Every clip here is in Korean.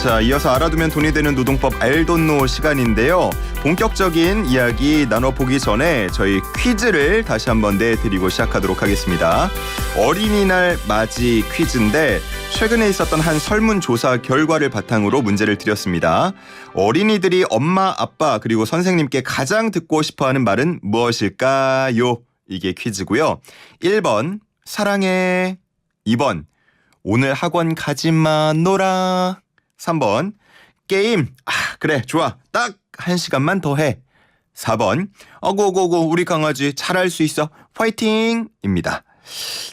자, 이어서 알아두면 돈이 되는 노동법 알돈노 시간인데요. 본격적인 이야기 나눠보기 전에 저희 퀴즈를 다시 한번 내드리고 시작하도록 하겠습니다. 어린이날 맞이 퀴즈인데 최근에 있었던 한 설문조사 결과를 바탕으로 문제를 드렸습니다. 어린이들이 엄마, 아빠 그리고 선생님께 가장 듣고 싶어하는 말은 무엇일까요? 이게 퀴즈고요. 1번 사랑해, 2번 오늘 학원 가지마 놀아, 3번 게임 그래 좋아 딱 1시간만 더 해, 4번 어고고고 우리 강아지 잘할 수 있어 파이팅입니다.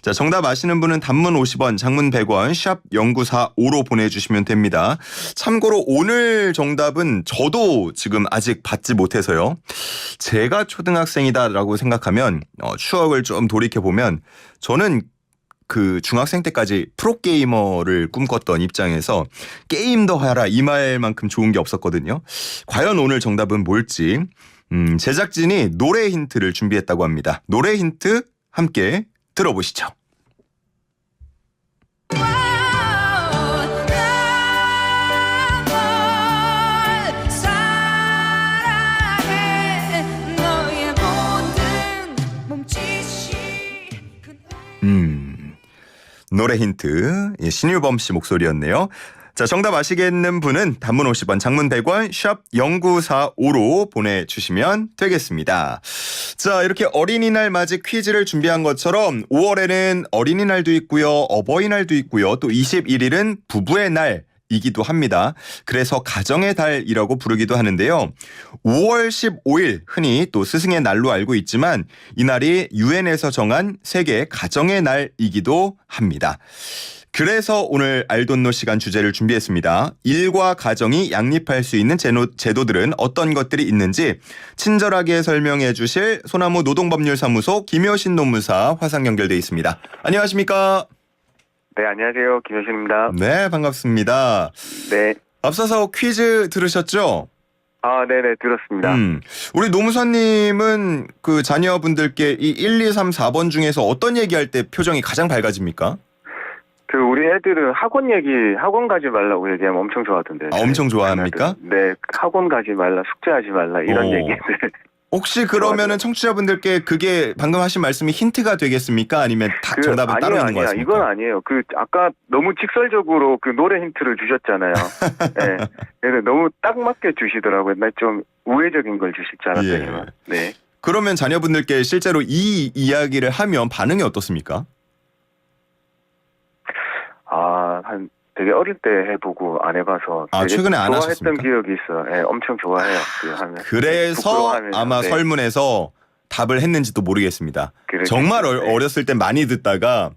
자, 정답 아시는 분은 단문 50원, 장문 100원, 샵 0945로 보내주시면 됩니다. 참고로 오늘 정답은 저도 지금 아직 받지 못해서요. 제가 초등학생이다라고 생각하면 추억을 좀 돌이켜보면 저는 그 중학생 때까지 프로게이머를 꿈꿨던 입장에서 게임 더 하라 이 말만큼 좋은 게 없었거든요. 과연 오늘 정답은 뭘지 제작진이 노래 힌트를 준비했다고 합니다. 노래 힌트 함께 들어보시죠. 노래 힌트 신유범 씨 목소리였네요. 자, 정답 아시겠는 분은 단문 50원, 장문 100원, 샵 0945로 보내주시면 되겠습니다. 자, 이렇게 어린이날 맞이 퀴즈를 준비한 것처럼 5월에는 어린이날도 있고요. 어버이날도 있고요. 또 21일은 부부의 날이기도 합니다. 그래서 가정의 달이라고 부르기도 하는데요. 5월 15일 흔히 또 스승의 날로 알고 있지만 이날이 유엔에서 정한 세계 가정의 날이기도 합니다. 그래서 오늘 알돈노 시간 주제를 준비했습니다. 일과 가정이 양립할 수 있는 제도들은 어떤 것들이 있는지 친절하게 설명해 주실 소나무 노동법률사무소 김효신 노무사 화상 연결돼 있습니다. 안녕하십니까? 네, 안녕하세요. 김효신입니다. 네, 반갑습니다. 네. 앞서서 퀴즈 들으셨죠? 네네, 들었습니다. 우리 노무사님은 그 자녀분들께 이 1, 2, 3, 4번 중에서 어떤 얘기할 때 표정이 가장 밝아집니까? 우리 애들은 학원 가지 말라고 얘기하면 엄청 좋아하던데. 엄청 좋아합니까? 네, 학원 가지 말라, 숙제하지 말라, 이런 얘기들. 혹시 그러면은 청취자분들께 그게 방금 하신 말씀이 힌트가 되겠습니까? 아니면 정답은 따로 있는 거 같습니까? 이건 아니에요. 아까 너무 직설적으로 그 노래 힌트를 주셨잖아요. 네. 그래서 너무 딱 맞게 주시더라고요. 나 좀 우회적인 걸 주실 줄 알았더니만. 예. 네. 그러면 자녀분들께 실제로 이 이야기를 하면 반응이 어떻습니까? 되게 어릴 때 해보고 안 해봐서 되게 최근에 안 좋아했던 하셨습니까? 기억이 있어요. 네, 엄청 좋아해요. 그래서 아마 네. 설문에서 답을 했는지도 모르겠습니다. 그러겠죠. 정말 네. 어렸을 땐 많이 듣다가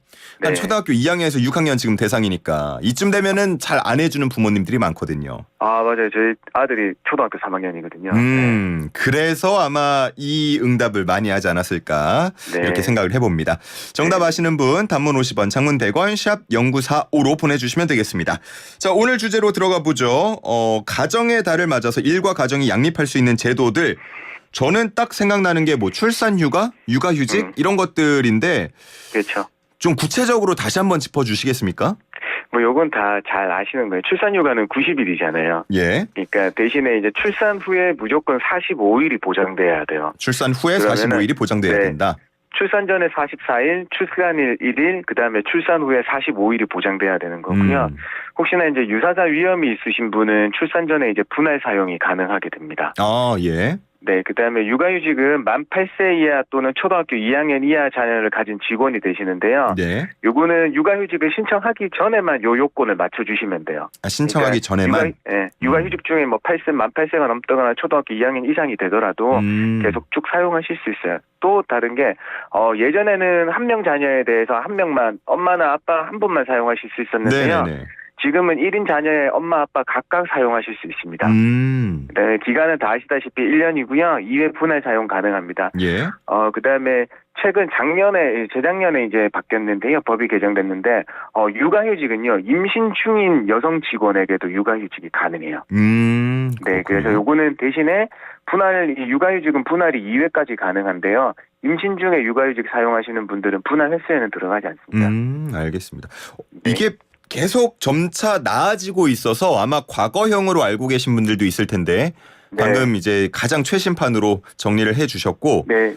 한 네. 초등학교 2학년에서 6학년 지금 대상이니까 이쯤 되면은 잘 안 해주는 부모님들이 많거든요. 맞아요. 저희 아들이 초등학교 3학년이거든요. 그래서 아마 이 응답을 많이 하지 않았을까 네. 이렇게 생각을 해봅니다. 정답 네. 아시는 분 단문 50원, 장문 100원, 샵 0945로 보내주시면 되겠습니다. 자, 오늘 주제로 들어가 보죠. 가정의 달을 맞아서 일과 가정이 양립할 수 있는 제도들. 저는 딱 생각나는 게 출산휴가, 육아휴직 이런 것들인데 그렇죠. 좀 구체적으로 다시 한번 짚어주시겠습니까? 요건 다 잘 아시는 거예요. 출산휴가는 90일이잖아요. 예. 그러니까 대신에 이제 출산 후에 무조건 45일이 보장돼야 돼요. 출산 후에 그러면은, 45일이 보장돼야 네. 된다. 출산 전에 44일, 출산일 1일, 그다음에 출산 후에 45일이 보장돼야 되는 거고요. 혹시나 이제 유사자 위험이 있으신 분은 출산 전에 이제 분할 사용이 가능하게 됩니다. 예. 네, 그다음에 육아휴직은 만 8세 이하 또는 초등학교 2학년 이하 자녀를 가진 직원이 되시는데요. 네. 요거는 육아휴직을 신청하기 전에만 요 요건을 맞춰주시면 돼요. 신청하기 전에만? 육아휴직 중에 만 8세가 넘다거나 초등학교 2학년 이상이 되더라도 계속 쭉 사용하실 수 있어요. 또 다른 게 예전에는 한 명 자녀에 대해서 한 명만 엄마나 아빠 한 분만 사용하실 수 있었는데요. 네네. 지금은 1인 자녀의 엄마 아빠 각각 사용하실 수 있습니다. 네, 기간은 다 아시다시피 1년이고요. 2회 분할 사용 가능합니다. 예. 그다음에 최근 재작년에 이제 바뀌었는데요. 법이 개정됐는데 육아휴직은요. 임신 중인 여성 직원에게도 육아휴직이 가능해요. 네, 그래서 요거는 대신에 육아휴직은 분할이 2회까지 가능한데요. 임신 중에 육아휴직 사용하시는 분들은 분할 횟수에는 들어가지 않습니다. 알겠습니다. 네. 이게 계속 점차 나아지고 있어서 아마 과거형으로 알고 계신 분들도 있을 텐데 방금 이제 가장 최신판으로 정리를 해주셨고 네.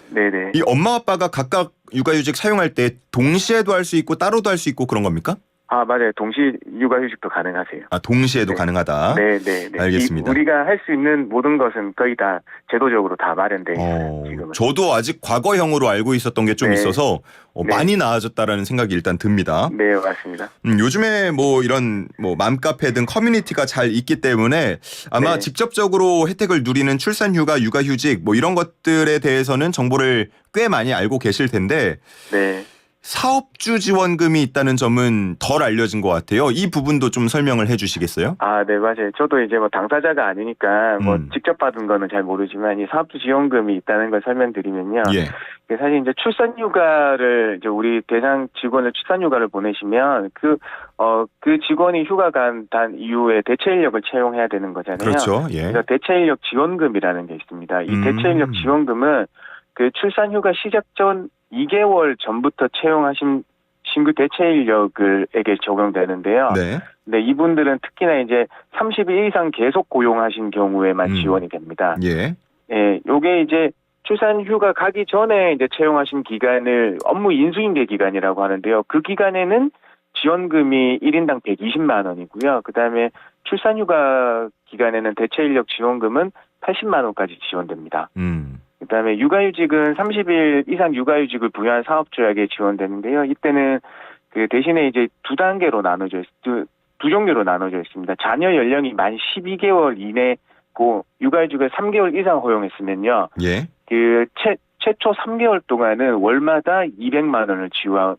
이 엄마 아빠가 각각 육아휴직 사용할 때 동시에도 할 수 있고 따로도 할 수 있고 그런 겁니까? 아, 맞아요. 동시 육아휴직도 가능하세요. 아, 동시에도 가능하다. 네. 알겠습니다. 우리가 할 수 있는 모든 것은 거의 다 제도적으로 다 마련돼 있어요. 지금은. 저도 아직 과거형으로 알고 있었던 게 좀 있어서 많이 나아졌다라는 생각이 일단 듭니다. 네, 맞습니다. 요즘에 뭐 이런 뭐 맘카페 등 커뮤니티가 잘 있기 때문에 아마 직접적으로 혜택을 누리는 출산휴가, 육아휴직 뭐 이런 것들에 대해서는 정보를 꽤 많이 알고 계실 텐데 사업주 지원금이 있다는 점은 덜 알려진 것 같아요. 이 부분도 좀 설명을 해주시겠어요? 아, 네, 맞아요. 저도 이제 뭐 당사자가 아니니까 뭐 직접 받은 거는 잘 모르지만 이 사업주 지원금이 있다는 걸 설명드리면요. 사실 이제 출산휴가를 이제 우리 대상 직원을 출산휴가를 보내시면 그 직원이 휴가 간 이후에 대체 인력을 채용해야 되는 거잖아요. 그렇죠. 그래서 대체 인력 지원금이라는 게 있습니다. 이 대체 인력 지원금은 그 출산휴가 시작 전 2개월 전부터 채용하신 신규 대체 인력에게 적용되는데요. 네, 이분들은 특히나 이제 30일 이상 계속 고용하신 경우에만 지원이 됩니다. 요게 이제 출산휴가 가기 전에 이제 채용하신 기간을 업무 인수인계 기간이라고 하는데요. 그 기간에는 지원금이 1인당 120만 원이고요. 그다음에 출산휴가 기간에는 대체 인력 지원금은 80만 원까지 지원됩니다. 그다음에 육아휴직은 30일 이상 육아휴직을 부여한 사업주에게 지원되는데요. 이때는 그 대신에 이제 두 단계로 두 종류로 나눠져 있습니다. 자녀 연령이 만 12개월 이내고 육아휴직을 3개월 이상 허용했으면요. 그 최초 3개월 동안은 월마다 200만 원을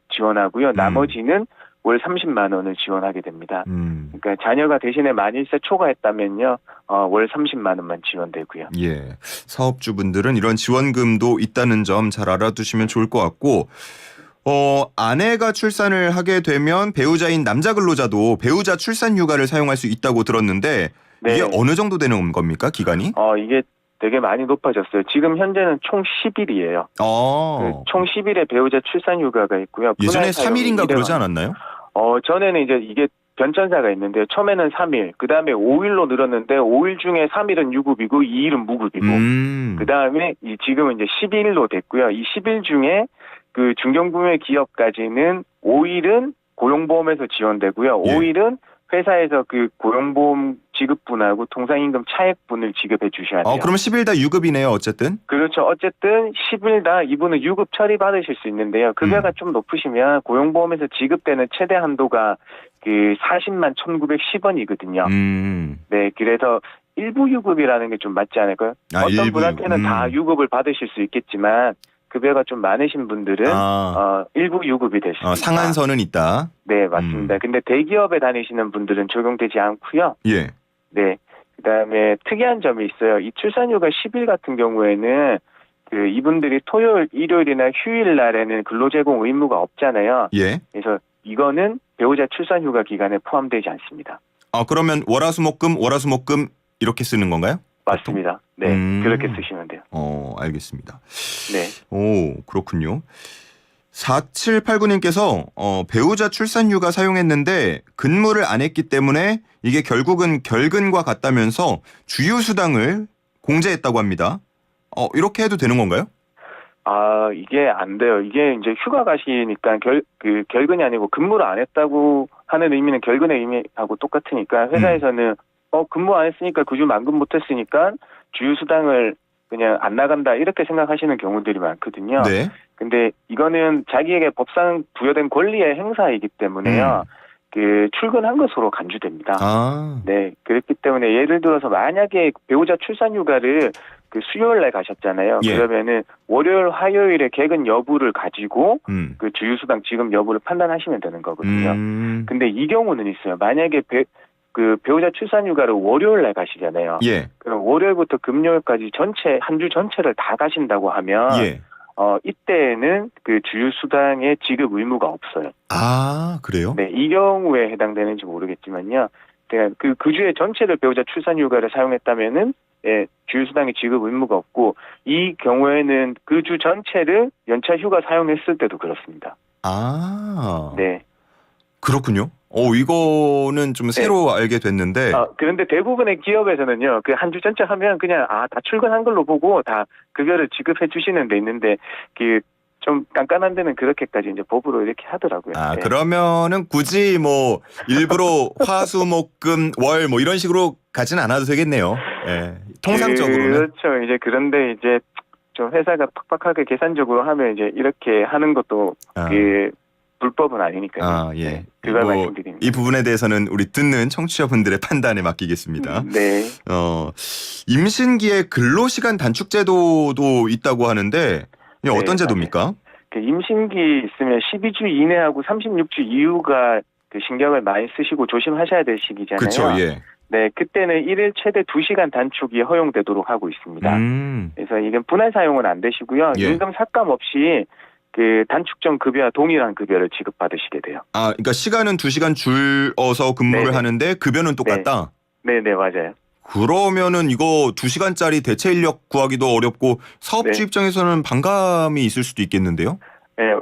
지원하고요. 나머지는 월 30만 원을 지원하게 됩니다. 그러니까 자녀가 대신에 만 1세 초과했다면요. 월 30만 원만 지원되고요. 사업주분들은 이런 지원금도 있다는 점 잘 알아두시면 좋을 것 같고 아내가 출산을 하게 되면 배우자인 남자 근로자도 배우자 출산휴가를 사용할 수 있다고 들었는데 이게 어느 정도 되는 겁니까? 기간이? 이게 되게 많이 높아졌어요. 지금 현재는 총 10일이에요. 총 10일의 배우자 출산휴가가 있고요. 예전에 3일인가 그러지 않았나요? 전에는 이제 이게 변천사가 있는데 처음에는 3일, 그 다음에 5일로 늘었는데 5일 중에 3일은 유급이고 2일은 무급이고, 그 다음에 지금은 이제 11일로 됐고요. 이 10일 중에 그 중견구매 기업까지는 5일은 고용보험에서 지원되고요. 5일은 회사에서 그 고용보험 지급분하고 통상임금 차액분을 지급해 주셔야 돼요. 그럼 10일 다 유급이네요, 어쨌든? 그렇죠. 어쨌든 10일 다 이분은 유급 처리 받으실 수 있는데요. 급여가 좀 높으시면 고용보험에서 지급되는 최대 한도가 그 40만 1,910원이거든요. 네, 그래서 일부 유급이라는 게 좀 맞지 않을까요? 어떤 분한테는 다 유급을 받으실 수 있겠지만 급여가 좀 많으신 분들은 일부 유급이 될 수 있습니다. 상한선은 있다. 네, 맞습니다. 근데 대기업에 다니시는 분들은 적용되지 않고요. 네. 그다음에 특이한 점이 있어요. 이 출산휴가 10일 같은 경우에는 그 이분들이 토요일, 일요일이나 휴일 날에는 근로제공 의무가 없잖아요. 그래서 이거는 배우자 출산휴가 기간에 포함되지 않습니다. 그러면 월화수목금 이렇게 쓰는 건가요? 맞습니다. 네, 그렇게 쓰시면 돼요. 알겠습니다. 네. 그렇군요. 4789님께서 배우자 출산휴가 사용했는데 근무를 안 했기 때문에 이게 결국은 결근과 같다면서 주휴수당을 공제했다고 합니다. 이렇게 해도 되는 건가요? 이게 안 돼요. 이게 이제 휴가 가시니까 결근이 아니고 근무를 안 했다고 하는 의미는 결근의 의미하고 똑같으니까 회사에서는 근무 안 했으니까 그중 만급 못 했으니까 주휴수당을 그냥 안 나간다 이렇게 생각하시는 경우들이 많거든요. 근데 이거는 자기에게 법상 부여된 권리의 행사이기 때문에요. 그 출근한 것으로 간주됩니다. 네, 그렇기 때문에 예를 들어서 만약에 배우자 출산휴가를 그 수요일 날 가셨잖아요. 그러면은 월요일, 화요일에 개근 여부를 가지고 그 주휴수당 지급 여부를 판단하시면 되는 거거든요. 근데 이 경우는 있어요. 만약에 그 배우자 출산휴가를 월요일 날 가시잖아요. 그럼 월요일부터 금요일까지 한 주 전체를 다 가신다고 하면 이때는 그 주휴수당의 지급 의무가 없어요. 그래요? 네, 이 경우에 해당되는지 모르겠지만요. 그 주에 전체를 배우자 출산휴가를 사용했다면은 주휴수당의 지급 의무가 없고 이 경우에는 그 주 전체를 연차 휴가 사용했을 때도 그렇습니다. 네. 그렇군요. 이거는 좀 새로 알게 됐는데. 그런데 대부분의 기업에서는요, 그 한 주 전체 하면 그냥 다 출근한 걸로 보고 다 급여를 지급해 주시는 데 있는데, 좀 깐깐한 데는 그렇게까지 이제 법으로 이렇게 하더라고요. 네. 그러면은 굳이 뭐 일부러 화수목금 월 뭐 이런 식으로 가지는 않아도 되겠네요. 예. 통상적으로는. 그렇죠. 이제 그런데 이제 좀 회사가 팍팍하게 계산적으로 하면 이제 이렇게 하는 것도 불법은 아니니까요. 예. 네, 그걸 말씀드립니다. 이 부분에 대해서는 우리 듣는 청취자분들의 판단에 맡기겠습니다. 네. 임신기에 근로시간 단축 제도도 있다고 하는데 어떤 제도입니까? 임신기 있으면 12주 이내하고 36주 이후가 신경을 많이 쓰시고 조심하셔야 될 시기잖아요. 그렇죠. 예. 네, 그때는 일일 최대 2시간 단축이 허용되도록 하고 있습니다. 그래서 이건 분할 사용은 안 되시고요. 예. 임금 삭감 없이 그 단축전 급여와 동일한 급여를 지급받으시게 돼요. 그러니까 시간은 2시간 줄어서 근무를 네네. 하는데 급여는 똑같다? 네, 맞아요. 그러면은 이거 2시간짜리 대체 인력 구하기도 어렵고 사업주 입장에서는 반감이 있을 수도 있겠는데요? 네,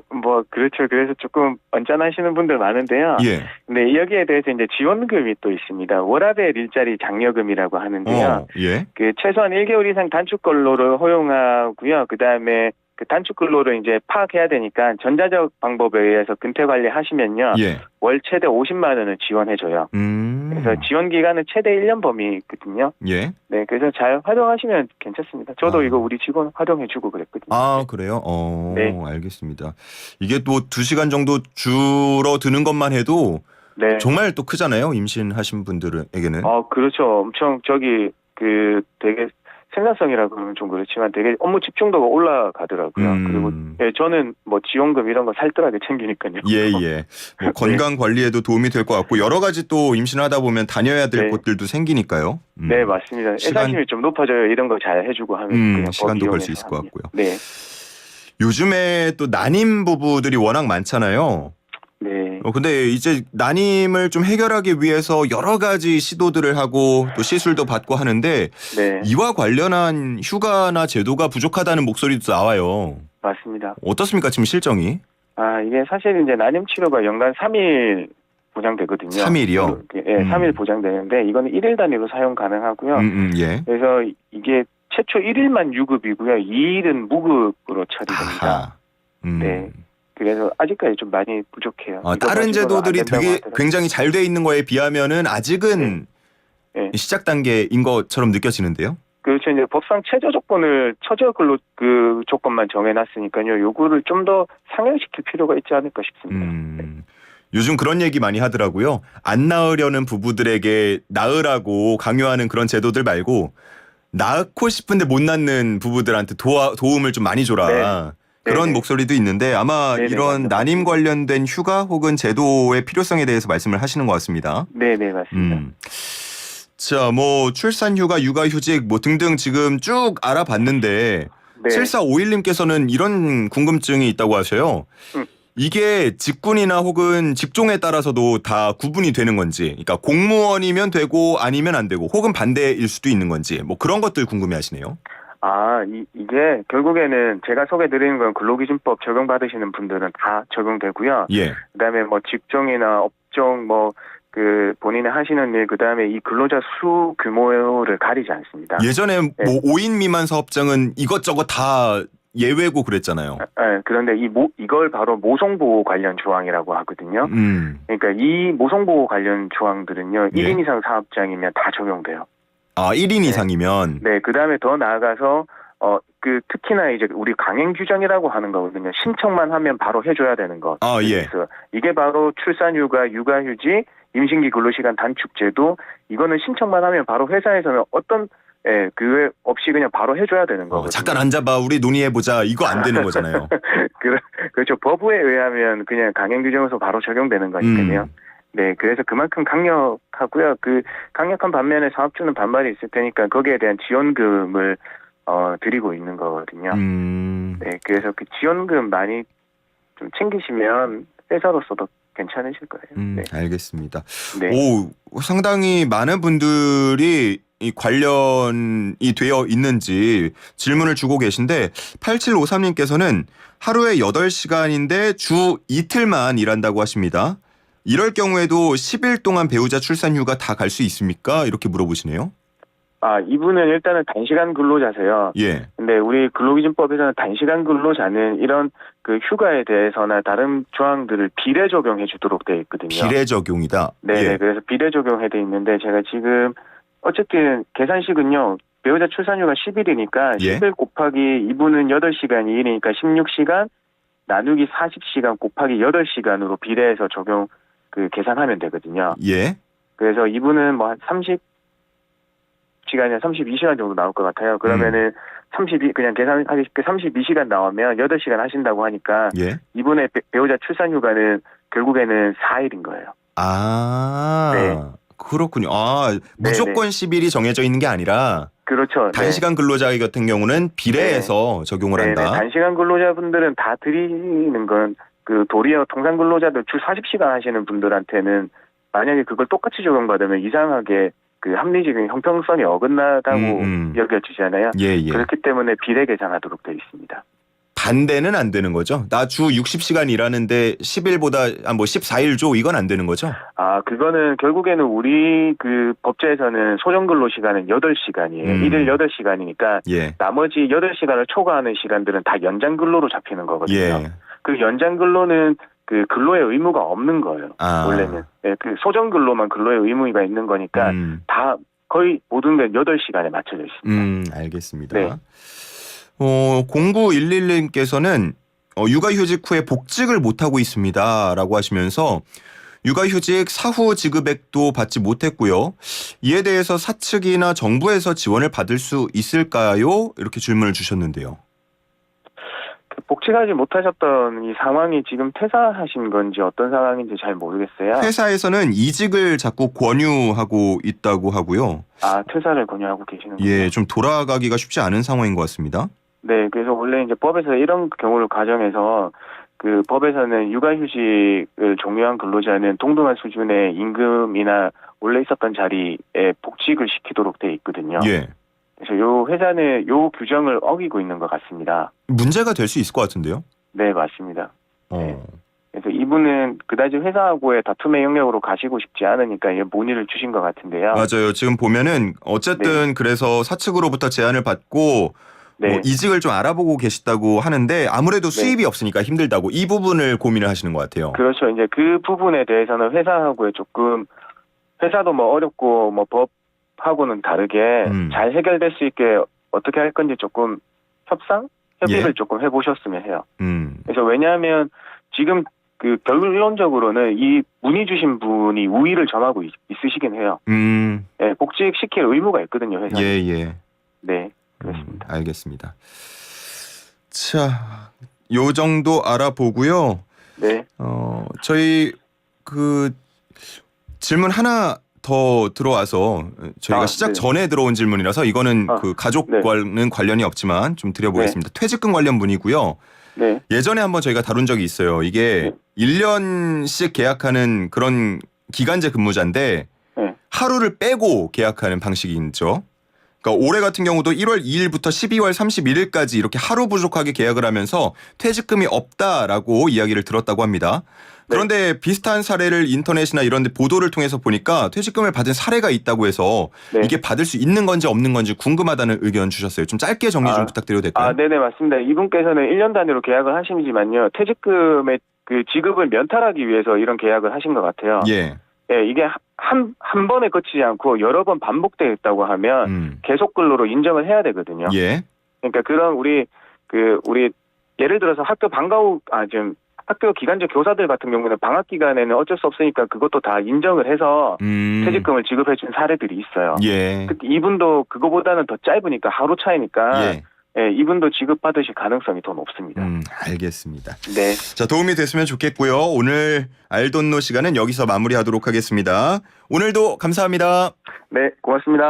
그렇죠. 그래서 조금 언짢아하시는 분들 많은데요. 예. 네, 여기에 대해서 이제 지원금이 또 있습니다. 워라밸 일자리 장려금이라고 하는데요. 예. 최소한 1개월 이상 단축 근로를 허용하고요. 그다음에 그 단축 근로를 이제 파악해야 되니까 전자적 방법에 의해서 근태 관리하시면요. 예. 월 최대 50만 원을 지원해줘요. 그래서 지원 기간은 최대 1년 범위거든요. 예. 네, 그래서 잘 활용하시면 괜찮습니다. 저도 이거 우리 직원 활용해주고 그랬거든요. 그래요? 네. 알겠습니다. 이게 또 2시간 정도 줄어드는 것만 해도 네. 정말 또 크잖아요. 임신하신 분들에게는. 그렇죠. 엄청 되게 생산성이라 그러면 좀 그렇지만 되게 업무 집중도가 올라가더라고요. 그리고 저는 지원금 이런 거 살뜰하게 챙기니까요. 예. 건강 관리에도 도움이 될 것 같고 여러 가지 또 임신하다 보면 다녀야 될 곳들도 생기니까요. 네, 맞습니다. 애사심이 좀 높아져요. 이런 거 잘 해주고 하면 그냥 시간도 벌 수 있을 것 같고요. 네. 요즘에 또 난임 부부들이 워낙 많잖아요. 네. 근데 이제 난임을 좀 해결하기 위해서 여러 가지 시도들을 하고 또 시술도 받고 하는데 이와 관련한 휴가나 제도가 부족하다는 목소리도 나와요. 맞습니다. 어떻습니까 지금 실정이? 이게 사실 이제 난임 치료가 연간 3일 보장되거든요. 3일이요? 네, 3일 보장되는데 이거는 1일 단위로 사용 가능하고요. 예. 그래서 이게 최초 1일만 유급이고요. 2일은 무급으로 처리됩니다. 네. 그래서 아직까지 좀 많이 부족해요. 다른 제도들이 되게 굉장히 잘 돼 있는 거에 비하면은 아직은 시작 단계인 것처럼 느껴지는데요. 그렇죠. 이제 법상 최저 조건을 최저 근로 그 조건만 정해놨으니까요. 요거를 좀 더 상향시킬 필요가 있지 않을까 싶습니다. 요즘 그런 얘기 많이 하더라고요. 안 낳으려는 부부들에게 낳으라고 강요하는 그런 제도들 말고 낳고 싶은데 못 낳는 부부들한테 도움을 좀 많이 줘라. 그런 목소리도 있는데 아마 이런 난임 관련된 휴가 혹은 제도의 필요성에 대해서 말씀을 하시는 것 같습니다. 네, 맞습니다. 자, 출산휴가, 육아휴직 등등 지금 쭉 알아봤는데 7451님께서는 이런 궁금증이 있다고 하셔요. 이게 직군이나 혹은 직종에 따라서도 다 구분이 되는 건지, 그러니까 공무원이면 되고 아니면 안 되고 혹은 반대일 수도 있는 건지 그런 것들 궁금해하시네요. 이게 결국에는 제가 소개드리는 건 근로기준법 적용받으시는 분들은 다 적용되고요. 예. 그다음에 직종이나 업종 본인이 하시는 일 그다음에 이 근로자 수 규모를 가리지 않습니다. 예전에 5인 미만 사업장은 이것저것 다 예외고 그랬잖아요. 그런데 이걸 바로 모성보호 관련 조항이라고 하거든요. 그러니까 이 모성보호 관련 조항들은요. 1인 이상 사업장이면 다 적용돼요. 1인 이상이면? 네, 그 다음에 더 나아가서, 특히나 이제 우리 강행 규정이라고 하는 거거든요. 신청만 하면 바로 해줘야 되는 것. 예. 이게 바로 출산휴가, 육아휴직, 임신기 근로시간 단축제도, 이거는 신청만 하면 바로 회사에서는 어떤, 그게 없이 그냥 바로 해줘야 되는 거거든요. 잠깐 앉아봐, 우리 논의해보자. 이거 안 되는 거잖아요. 그렇죠. 법에 의하면 그냥 강행 규정에서 바로 적용되는 거니까요. 네, 그래서 그만큼 강력하고요. 강력한 반면에 사업주는 반발이 있을 테니까 거기에 대한 지원금을 드리고 있는 거거든요. 네, 그래서 그 지원금 많이 좀 챙기시면 회사로서도 괜찮으실 거예요. 네. 알겠습니다. 상당히 많은 분들이 이 관련이 되어 있는지 질문을 주고 계신데 8753님께서는 하루에 8시간인데 주 이틀만 일한다고 하십니다. 이럴 경우에도 10일 동안 배우자 출산 휴가 다 갈 수 있습니까? 이렇게 물어보시네요. 이분은 일단은 단시간 근로자세요. 예. 근데 우리 근로기준법에서는 단시간 근로자는 이런 그 휴가에 대해서나 다른 조항들을 비례 적용해 주도록 되어 있거든요. 비례 적용이다. 네, 예. 그래서 비례 적용해 돼 있는데 제가 지금 어쨌든 계산식은요. 배우자 출산휴가 10일이니까 예. 10일 곱하기 이분은 8시간 2일이니까 16시간 나누기 40시간 곱하기 8시간으로 비례해서 적용 계산하면 되거든요. 예. 그래서 이분은 뭐 한 30시간이나 32시간 정도 나올 것 같아요. 그러면은 32 그냥 계산하기 쉽게 32시간 나오면 8시간 하신다고 하니까 예. 이분의 배우자 출산휴가는 결국에는 4일인 거예요. 네. 그렇군요. 무조건 10일이 정해져 있는 게 아니라 그렇죠. 단시간 근로자 같은 경우는 비례해서 적용을 한다. 단시간 근로자분들은 다 드리는 건 도리어 통상 근로자들 주 40시간 하시는 분들한테는 만약에 그걸 똑같이 적용받으면 이상하게 합리적인 형평성이 어긋나다고 여겨지잖아요. 예. 그렇기 때문에 비례 계산하도록 되어 있습니다. 반대는 안 되는 거죠? 나 주 60시간 일하는데 10일보다 14일 줘 이건 안 되는 거죠? 그거는 결국에는 우리 법제에서는 소정근로 시간은 8시간이에요. 일일 8시간이니까 예. 나머지 8시간을 초과하는 시간들은 다 연장 근로로 잡히는 거거든요. 예. 그 연장 근로는 근로의 의무가 없는 거예요. 원래는. 네, 소정 근로만 근로의 의무가 있는 거니까 다 거의 모든 게 8시간에 맞춰져 있습니다. 알겠습니다. 네. 0911님께서는 육아휴직 후에 복직을 못하고 있습니다. 라고 하시면서 육아휴직 사후 지급액도 받지 못했고요. 이에 대해서 사측이나 정부에서 지원을 받을 수 있을까요? 이렇게 질문을 주셨는데요. 복직하지 못하셨던 이 상황이 지금 퇴사하신 건지 어떤 상황인지 잘 모르겠어요. 회사에서는 이직을 자꾸 권유하고 있다고 하고요. 퇴사를 권유하고 계시는군요. 예, 좀 돌아가기가 쉽지 않은 상황인 것 같습니다. 네, 그래서 원래 이제 법에서 이런 경우를 가정해서 법에서는 육아휴직을 종료한 근로자는 동등한 수준의 임금이나 원래 있었던 자리에 복직을 시키도록 돼 있거든요. 예. 그래서 요 회사는 요 규정을 어기고 있는 것 같습니다. 문제가 될 수 있을 것 같은데요? 네, 맞습니다. 네. 그래서 이분은 그다지 회사하고의 다툼의 영역으로 가시고 싶지 않으니까 문의를 주신 것 같은데요. 맞아요. 지금 보면은 어쨌든 그래서 사측으로부터 제안을 받고 이직을 좀 알아보고 계시다고 하는데 아무래도 수입이 없으니까 힘들다고 이 부분을 고민을 하시는 것 같아요. 그렇죠. 이제 그 부분에 대해서는 회사하고의 조금 회사도 어렵고 법하고는 다르게 잘 해결될 수 있게 어떻게 할 건지 조금 협의를 조금 해보셨으면 해요. 그래서 왜냐하면 지금 결론적으로는 이 문의 주신 분이 우위를 점하고 있으시긴 해요. 네, 복직시킬 의무가 있거든요, 회사는. 예. 네, 그렇습니다. 알겠습니다. 자, 요 정도 알아보고요. 네. 저희 질문 하나 더 들어와서 저희가 시작 전에 들어온 질문이라서 이거는 가족과는 관련이 없지만 좀 드려보겠습니다. 퇴직금 관련 문의고요. 네. 예전에 한번 저희가 다룬 적이 있어요. 이게 1년씩 계약하는 그런 기간제 근무자인데 하루를 빼고 계약하는 방식이죠. 그러니까 올해 같은 경우도 1월 2일부터 12월 31일까지 이렇게 하루 부족하게 계약을 하면서 퇴직금이 없다라고 이야기를 들었다고 합니다. 그런데 비슷한 사례를 인터넷이나 이런 데 보도를 통해서 보니까 퇴직금을 받은 사례가 있다고 해서 이게 받을 수 있는 건지 없는 건지 궁금하다는 의견 주셨어요. 좀 짧게 정리 좀 부탁드려도 될까요? 네네, 맞습니다. 이분께서는 1년 단위로 계약을 하시지만요. 퇴직금의 지급을 면탈하기 위해서 이런 계약을 하신 것 같아요. 예. 예, 이게 한 번에 그치지 않고 여러 번 반복되어 있다고 하면 계속 근로로 인정을 해야 되거든요. 예. 그러니까 그런 우리 예를 들어서 학교 기간제 교사들 같은 경우는 방학 기간에는 어쩔 수 없으니까 그것도 다 인정을 해서 퇴직금을 지급해 준 사례들이 있어요. 예. 이분도 그거보다는 더 짧으니까 하루 차이니까 이분도 지급받으실 가능성이 더 높습니다. 알겠습니다. 네. 자, 도움이 됐으면 좋겠고요. 오늘 알돈노 시간은 여기서 마무리하도록 하겠습니다. 오늘도 감사합니다. 네, 고맙습니다.